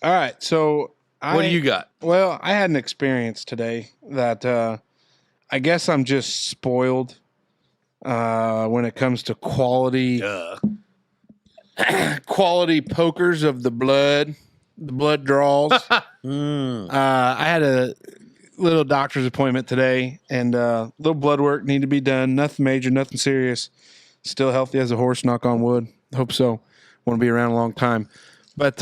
All right. So What do you got? Well, I had an experience today that I guess I'm just spoiled when it comes to quality pokers of the blood draws. I had a little doctor's appointment today, and little blood work needed to be done. Nothing major, nothing serious. Still healthy as a horse, knock on wood. Hope so. Want to be around a long time. But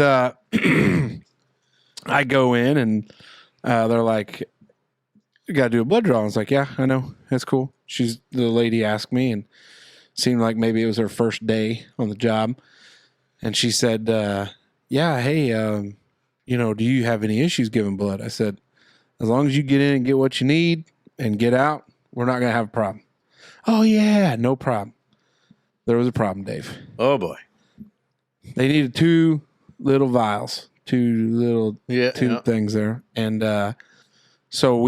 I go in, and they're like, you got to do a blood draw. I was like, yeah, I know. That's cool. The lady asked me, and seemed like maybe it was her first day on the job. And she said, yeah, hey, do you have any issues giving blood? I said, as long as you get in and get what you need and get out, we're not going to have a problem. Oh, yeah, no problem. There was a problem, Dave. Oh, boy. They needed two little vials, two things there. And so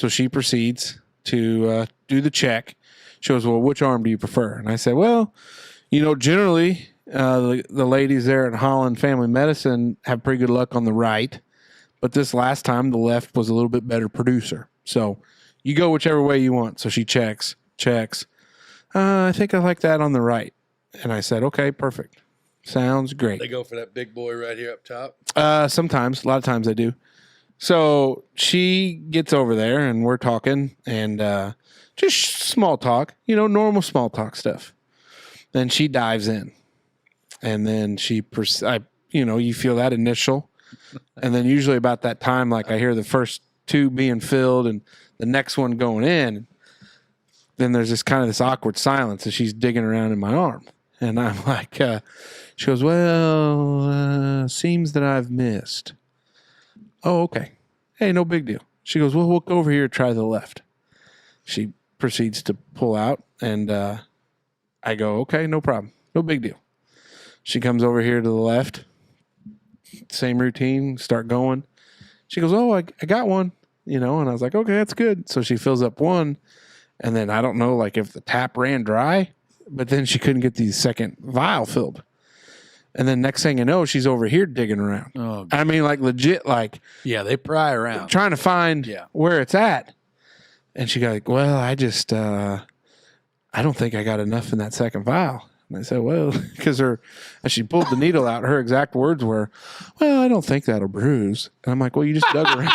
she proceeds to do the check. She goes, well, which arm do you prefer? And I said, well, generally the ladies there at Holland Family Medicine have pretty good luck on the right. But this last time, the left was a little bit better producer. So you go whichever way you want. So she checks. I think I like that on the right. And I said, okay, perfect. Sounds great. They go for that big boy right here up top? Sometimes. A lot of times they do. So she gets over there, and we're talking, and just small talk, normal small talk stuff. Then she dives in. And then you feel that initial. And then usually about that time, like I hear the first two being filled and the next one going in. Then there's this awkward silence as she's digging around in my arm. And I'm like, she goes, well, seems that I've missed. Oh, okay. Hey, no big deal. She goes, well, we'll go over here and try the left. She proceeds to pull out, and I go, okay, no problem. No big deal. She comes over here to the left. Same routine, start going. She goes, oh, I got one, and I was like, okay, that's good. So she fills up one, and then I don't know, like if the tap ran dry, but then she couldn't get the second vial filled. And then next thing you know, she's over here digging around. Oh, I mean, like legit, like. Yeah, they pry around. Trying to find where it's at. And she got like, well, I don't think I got enough in that second vial. And I said, well, because as she pulled the needle out, her exact words were, well, I don't think that'll bruise. And I'm like, well, you just dug around.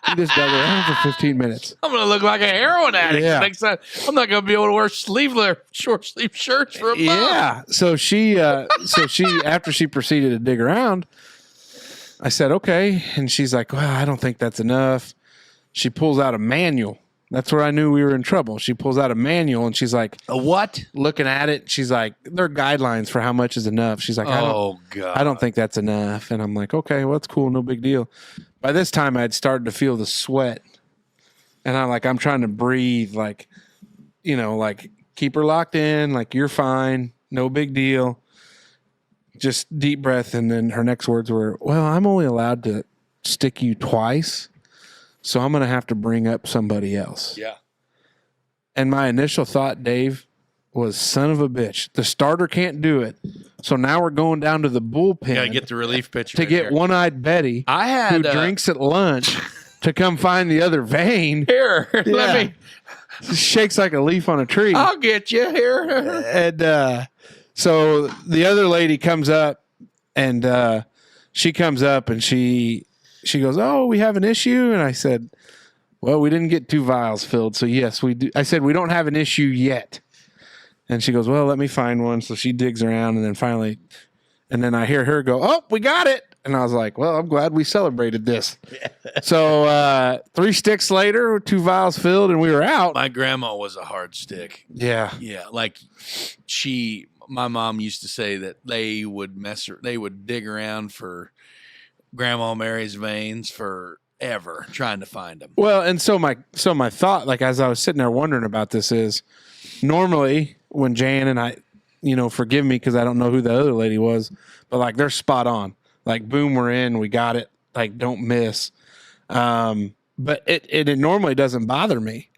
You just dug around for 15 minutes. I'm going to look like a heroin addict. Yeah. Next time. I'm not going to be able to wear short sleeve shirts for a month. Yeah. So she, after she proceeded to dig around, I said, okay. And she's like, well, I don't think that's enough. She pulls out a manual. That's where I knew we were in trouble. She pulls out a manual, and she's like, a what? Looking at it. She's like, there are guidelines for how much is enough. She's like, God, I don't think that's enough. And I'm like, okay, well, that's cool. No big deal. By this time, I'd started to feel the sweat, and I'm trying to breathe, like, like keep her locked in, like you're fine. No big deal. Just deep breath. And then her next words were, well, I'm only allowed to stick you twice. So I'm going to have to bring up somebody else. Yeah. And my initial thought, Dave, was son of a bitch. The starter can't do it. So now we're going down to the bullpen. You got to get the relief pitcher. To get One-Eyed Betty, who drinks at lunch, to come find the other vein. Here, let me. Shakes like a leaf on a tree. I'll get you here. And so the other lady comes up, and she comes up, and she goes, oh, we have an issue. And I said, well, we didn't get 2 vials filled. So yes, we do. I said, we don't have an issue yet. And she goes, well, let me find one. So she digs around, and then finally, and then I hear her go, oh, we got it. And I was like, well, I'm glad we celebrated this. So 3 sticks later, 2 vials filled, and we were out. My grandma was a hard stick. Yeah. Yeah. Like my mom used to say that they would dig around for Grandma Mary's veins forever trying to find them. Well, and so my thought, like as I was sitting there wondering about this, is normally when Jan and I, forgive me because I don't know who the other lady was, but like they're spot on. Like boom, we're in, we got it. Like don't miss. But it normally doesn't bother me,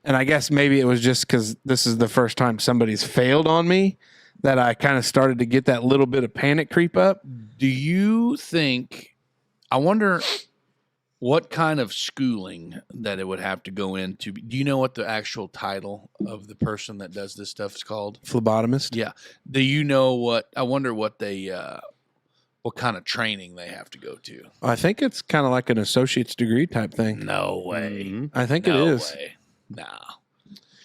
and I guess maybe it was just because this is the first time somebody's failed on me that I kind of started to get that little bit of panic creep up. Do you think, I wonder what kind of schooling that it would have to go into? Do you know what the actual title of the person that does this stuff is called? Phlebotomist. Yeah. Do you know what, I wonder what they, what kind of training they have to go to? I think it's kind of like an associate's degree type thing. No way. Mm-hmm. I think No it is. way. No.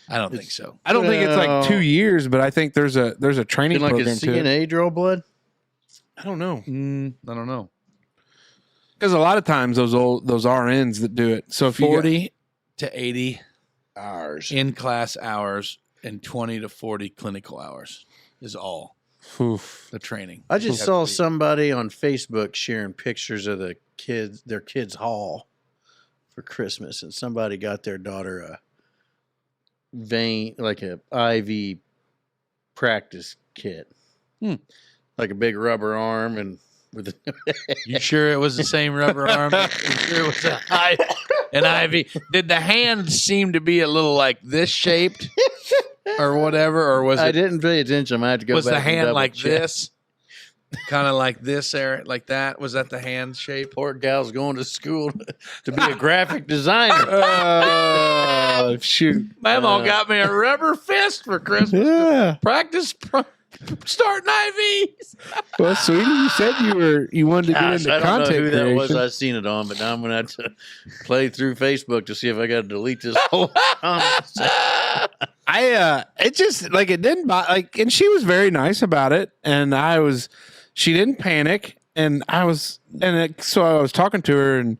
I don't think so. I don't think it's like 2 years, but I think there's a training Like a program to it. CNA draw blood? I don't know. I don't know. Because a lot of times those RNs that do it. So if 40 to 80 Hours. in-class hours and 20 to 40 clinical hours is all the training. I just saw somebody on Facebook sharing pictures of their kids' hall for Christmas, and somebody got their daughter a vein, like a IV practice kit, like a big rubber arm, and with You sure it was the same rubber arm? You sure it was an IV? Did the hand seem to be a little like this shaped or whatever, or was I it? didn't pay attention. I had to go. Was back the and hand double like check. this? Kind of like this, Eric, like that? Was that the hand shape? Poor gal's going to school to be a graphic designer. Oh, shoot. Mama got me a rubber fist for Christmas. Yeah. Practice starting IVs. Well, sweetie, you said you wanted to get Gosh, into I don't know content who that was creation. I seen it on, but now I'm gonna have to play through Facebook to see if I got to delete this whole comment. It just like it didn't like, and she was very nice about it, and she didn't panic, so I was talking to her and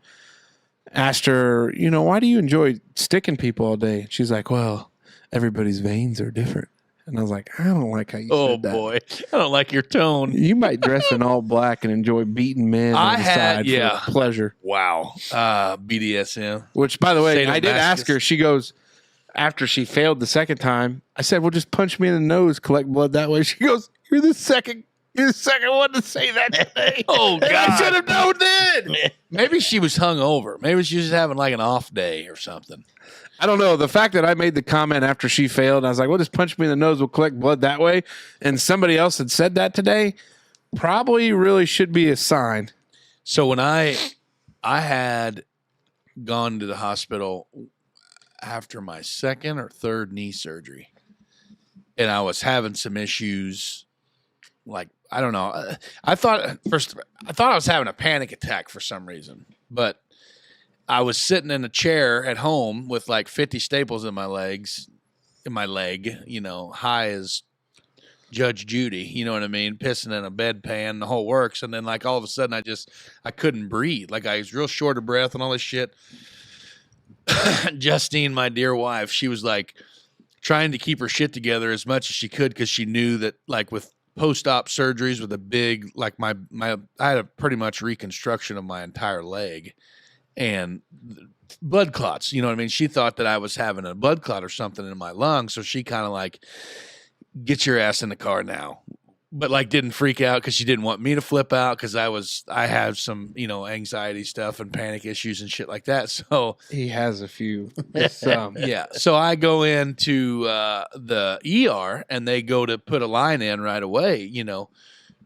asked her, why do you enjoy sticking people all day? She's like, well, everybody's veins are different. And I was like, I don't like how you said that. Boy, I don't like your tone. You might dress in all black and enjoy beating men on the side for pleasure. Wow. BDSM. Which, by the way, I did Sadomasochist. ask her. She goes, after she failed the second time, I said, well, just punch me in the nose, collect blood that way. She goes, you're the second one to say that today. Oh, And I God. should have known then. Maybe she was hungover. Maybe she was having like an off day or something. I don't know. The fact that I made the comment after she failed, I was like, well, just punch me in the nose, we'll collect blood that way. And somebody else had said that today, probably really should be a sign. So when I had gone to the hospital after my second or third knee surgery, and I was having some issues, like, I don't know. I thought I was having a panic attack for some reason, but I was sitting in a chair at home with like 50 staples in my leg, high as Judge Judy, you know what I mean? Pissing in a bedpan, the whole works. And then like all of a sudden I couldn't breathe. Like I was real short of breath and all this shit. Justine, my dear wife, she was like trying to keep her shit together as much as she could, because she knew that like with post-op surgeries with a big, like I had a pretty much reconstruction of my entire leg and blood clots, you know what I mean? She thought that I was having a blood clot or something in my lung. So she kind of like, get your ass in the car now. But like didn't freak out because she didn't want me to flip out, because I have some, anxiety stuff and panic issues and shit like that. So He has a few. yeah. So I go into the ER and they go to put a line in right away,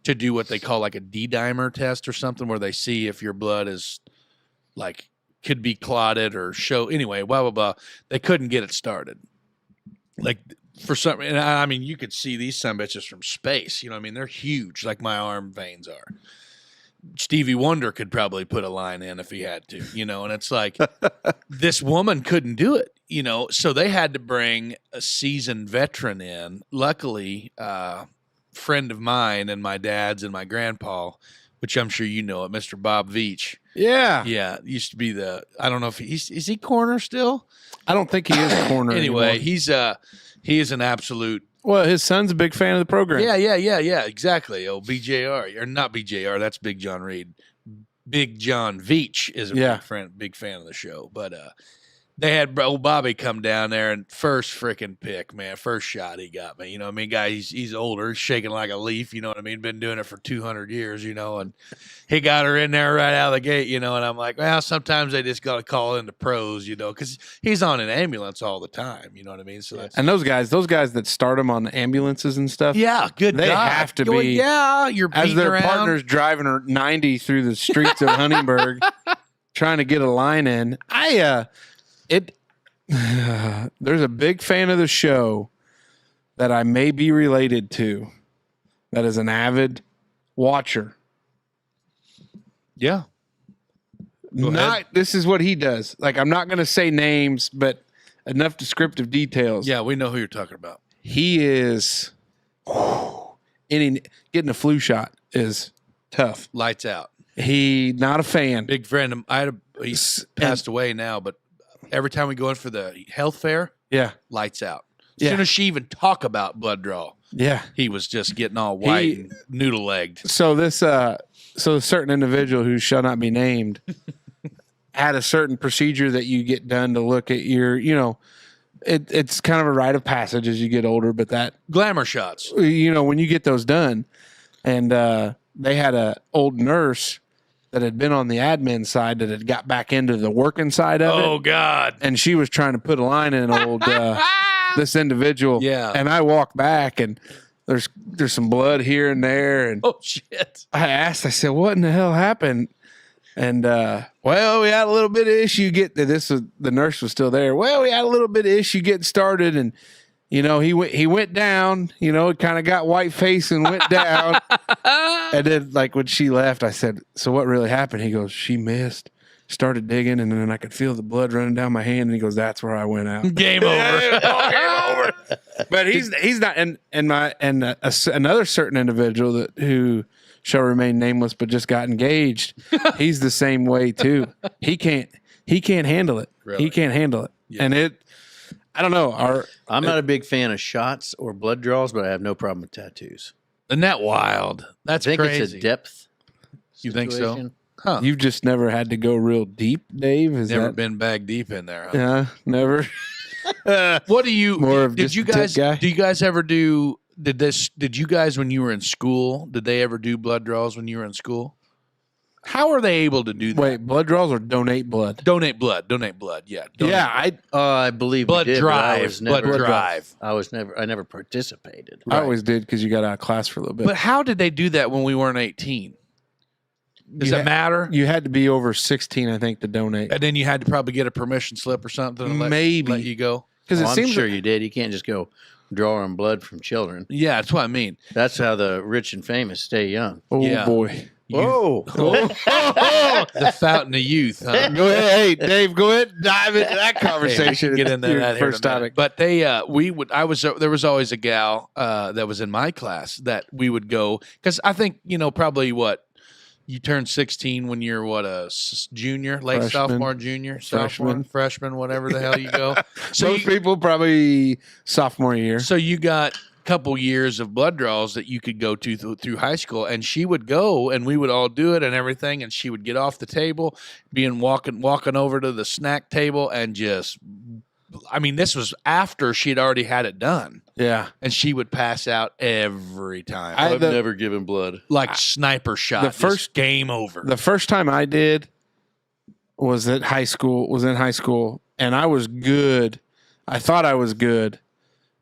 to do what they call like a D-dimer test or something, where they see if your blood is like could be clotted or anyway, blah, blah, blah. They couldn't get it started. Like for some, and I mean, you could see these sumbitches from space, they're huge, like my arm veins are. Stevie Wonder could probably put a line in if he had to, and it's like this woman couldn't do it, so they had to bring a seasoned veteran in. Luckily, friend of mine and my dad's and my grandpa, which I'm sure you know it, Mr. Bob Veach. Yeah. Yeah, used to be I don't know if is he corner still? I don't think he is a corner Anyway, anymore. he is an absolute. Well, his son's a big fan of the program. Yeah, exactly. Oh, BJR, or not BJR, that's Big John Reed. Big John Veach is a big fan of the show. But they had old Bobby come down there and first freaking pick, man. First shot he got me. You know what I mean? Guy, he's older, shaking like a leaf, you know what I mean? Been doing it for 200 years, you know, and he got her in there right out of the gate, you know, and I'm like, well, sometimes they just got to call in the pros, you know, because he's on an ambulance all the time, you know what I mean? So that's, And those guys that start them on ambulances and stuff, yeah, good they God. have to Well, be, yeah, you're as beating their around. partner's driving her 90 through the streets of Huntingburg, trying to get a line in. There's a big fan of the show that I may be related to that is an avid watcher. Yeah. Go ahead. This is what he does. Like, I'm not going to say names, but enough descriptive details. Yeah, we know who you're talking about. He is getting a flu shot is tough. Lights out. He not a fan. Big friend of he's passed away now, but every time we go in for the health fair, Yeah. lights out. As Yeah. soon as she even talk about blood draw, Yeah. he was just getting all white and noodle legged. So a certain individual who shall not be named had a certain procedure that you get done to look at your, you know, it's kind of a rite of passage as you get older, but that, Glamour shots. you know, when you get those done, and they had a old nurse that had been on the admin side that had got back into the working side of it. Oh God. And she was trying to put a line in old this individual. Yeah. And I walk back and there's some blood here and there. And Oh shit. I said, what in the hell happened? And well, we had a little bit of issue the nurse was still there. Well, we had a little bit of issue getting started, and you know, he went down, you know, kind of got white face and went down. And then, like, when she left, I said, so what really happened? He goes, she missed, started digging, and then I could feel the blood running down my hand. And he goes, that's where I went out. Game over. Game over. But he's not, and another certain individual who shall remain nameless, but just got engaged. He's the same way too. He can't handle it. Really? He can't handle it. Yeah. And I don't know. I'm not a big fan of shots or blood draws, but I have no problem with tattoos. Isn't that wild? That's I think crazy. it's a depth. You think so? situation. Huh. You've just never had to go real deep, Dave? Is Never that, been bag deep in there. Huh? Yeah, never. What do you More of did just you a tip guys guy? do you guys ever do did you guys when you were in school, did they ever do blood draws when you were in school? How are they able to do that? Wait, blood draws or donate blood? Donate blood. Yeah. Donate. Yeah, I believe Blood we did, but I drive. was never, Blood drive. I never participated. I always did because you got out of class for a little bit. But how did they do that when we weren't 18? Does You it matter? You had to be over 16, I think, to donate. And then you had to probably get a permission slip or something to Maybe. let you go. Because Well, it I'm seems sure like, you did. You can't just go drawing blood from children. Yeah, that's what I mean. That's how the rich and famous stay young. oh Yeah. boy. Whoa! The fountain of youth, huh? Go ahead, hey Dave. Go ahead, dive into that conversation. Get into Your that here in first a minute. topic. But there was always a gal that was in my class that we would go because I think probably you turn 16 when you're junior, late Freshman. sophomore, junior, sophomore, freshman, whatever the hell you go. So Most people probably sophomore year. So you got couple years of blood draws that you could go to through high school, and she would go and we would all do it and everything, and she would get off the table, walking over to the snack table and just, I mean, this was after she'd already had it done, Yeah. and she would pass out every time. I've never given blood. Like sniper shot. the first- just game over. The first time I did was in high school, and I was good. I thought I was good.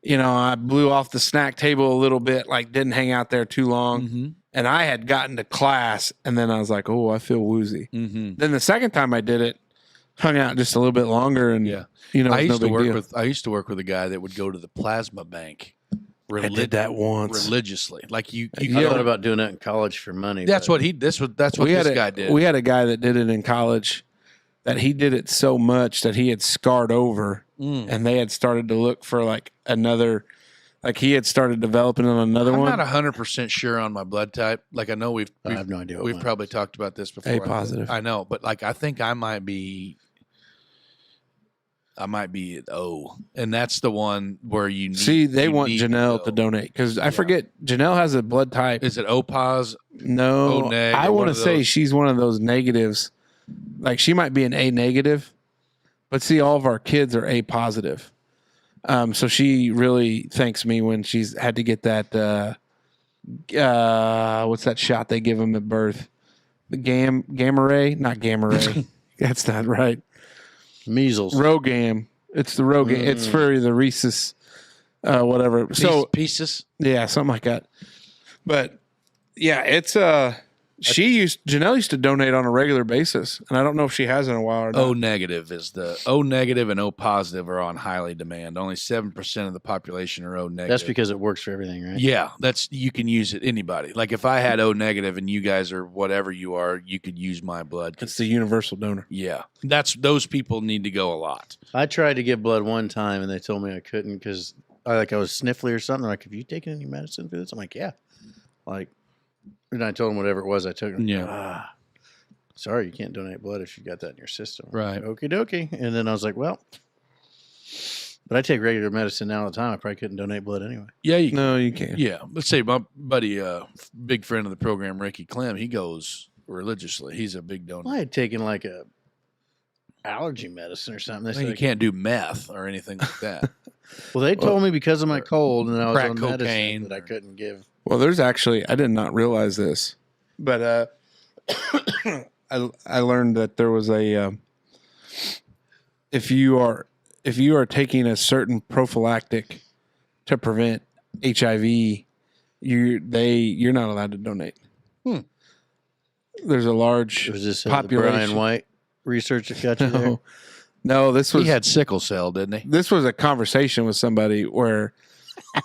I blew off the snack table a little bit, like didn't hang out there too long. Mm-hmm. And I had gotten to class, and then I was like, oh, I feel woozy. Mm-hmm. Then the second time I did it, hung out just a little bit longer, and Yeah. it was I used no to big work deal. with. I used to work with a guy that would go to the plasma bank. I did that once. Religiously, like you. I thought about doing that in college for money. That's but what he. That's what this guy did. We had a guy that did it in college that he did it so much that he had scarred over, and they had started to look for like another. Like he had started developing on another I'm one. not 100% sure on my blood type. Like I know I have no idea. What we've mine probably talked about this before. A positive. I know, but like I think I might be at O, and that's the one where you need, See, they you want need Janelle to go. donate because I forget Janelle has a blood type. Is it O pos? No, O neg I or want one to of say those? she's one of those negatives. Like she might be an A negative, But see, all of our kids are A positive. So she really thanks me when she's had to get that, what's that shot they give them at birth? The gamma ray? Not gamma ray. That's not right. Measles. Rogam. It's the Rogam. It's for the rhesus, whatever. So pieces. yeah, something like that. But yeah, it's Janelle used to donate on a regular basis, and I don't know if she has in a while or not. O negative is the O negative and O positive are on highly demand. Only 7% of the population are O negative. That's because it works for everything, right? Yeah, you can use it anybody. Like if I had O negative and you guys are whatever you are, you could use my blood. It's the universal donor. Yeah, those people need to go a lot. I tried to give blood one time, and they told me I couldn't because I was sniffly or something. They're like, have you taken any medicine for this? I'm like, yeah. Like, and I told them whatever it was I took. Yeah. Sorry, you can't donate blood if you got that in your system. Right. Okie dokie. And then I was like, well, but I take regular medicine now all the time. I probably couldn't donate blood anyway. Yeah, you can't. Yeah, let's say my buddy, big friend of the program, Ricky Clem, he goes religiously. He's a big donor. Well, I had taken like a allergy medicine or something. They Well, said you can't do meth or anything like that. Well, they told me because of my cold and I was crack on cocaine medicine that I couldn't give. Well, there's actually, I did not realize this, but I learned that there was a if you are taking a certain prophylactic to prevent HIV, you're not allowed to donate. There's a large Was this population. the Brian White research that got you there? No, this was He had sickle cell, didn't he? this was a conversation with somebody where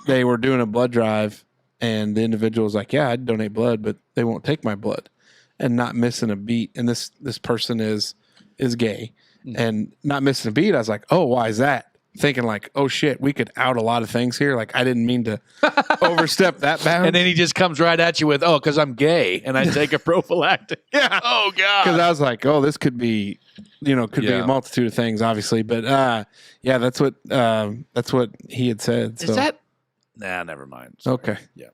they were doing a blood drive, and the individual was like, "Yeah, I'd donate blood, but they won't take my blood," and not missing a beat. And this person is gay, and not missing a beat. I was like, "Oh, why is that?" Thinking like, "Oh shit, we could out a lot of things here." Like I didn't mean to overstep that bound. And then he just comes right at you with, "Oh, because I'm gay and I take a prophylactic." Yeah. Oh God. Because I was like, "Oh, this could be, be Yeah. a multitude of things, obviously." But yeah, that's what he had said. So. Is that? Nah, never mind. Sorry. Okay? Yeah.